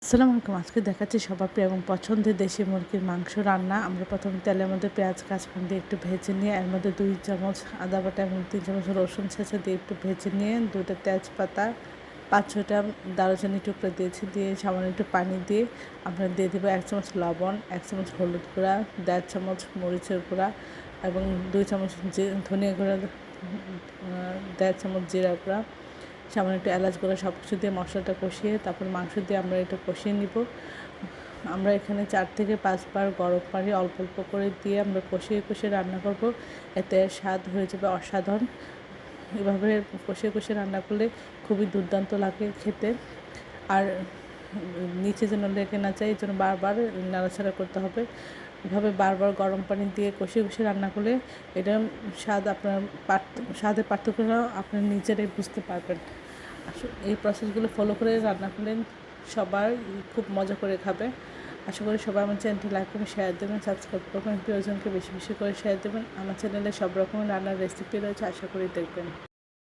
আসসালামু আলাইকুম। আজকে দেখাচ্ছি সবার প্রিয় এবং পছন্দের দেশি মুরগির মাংস রান্না। আমরা প্রথমে তেলের মধ্যে পেঁয়াজ কাঁচামরিচ দিয়ে একটু ভেজে নিয়ে এর মধ্যে 2 চামচ আদা বাটা এবং 3 চামচ রসুন ছেঁচা দিয়ে একটু ভেজে নিয়ে 2টা তেজপাতা 5-6টা দারুচিনি টুকরো দিয়েছি, দিয়ে সামান্য একটু পানি দিয়ে আমরা দিয়ে দেবো 1 চামচ লবণ, 1 চামচ হলুদ গুঁড়া, 1.5 চামচ মরিচের গুঁড়া এবং 2 চামচ ধনিয়া গুঁড়া, 1.5 চামচ জিরা গুঁড়া, সামান্য একটু এলাচ গুঁড়া, সব কিছু দিয়ে মশলাটা কষিয়ে তারপর মাংস দিয়ে আমরা এটা কষিয়ে নিব। আমরা এখানে 4 থেকে 5 বার গরম পানি অল্প অল্প করে দিয়ে আমরা কষিয়ে কষিয়ে রান্না করব, এতে স্বাদ হয়ে যাবে অসাধারণ। এভাবে কষিয়ে কষিয়ে রান্না করলে খুবই দুর্দান্ত লাগে খেতে। আর নিচে যেন লেগে না যায় এই জন্য বারবার নাড়াচাড়া করতে হবে। এভাবে বারবার গরম পানি দিয়ে কষিয়ে কষিয়ে রান্না করলে এটা স্বাদ আপনার স্বাদের পার্থক্যটা আপনি নিজেরাই বুঝতে পারবেন। এই প্রসেসগুলো ফলো করে রান্না করলেন সবাই খুব মজা করে খাবে। আশা করি সবাই আমার চ্যানেলটি লাইক করবেন, শেয়ার দেবেন, সাবস্ক্রাইব করবেন, প্রিয়জনকে বেশি বেশি করে শেয়ার দেবেন। আমার চ্যানেলে সব রকমের রান্নার রেসিপি রয়েছে, আশা করি দেখবেন।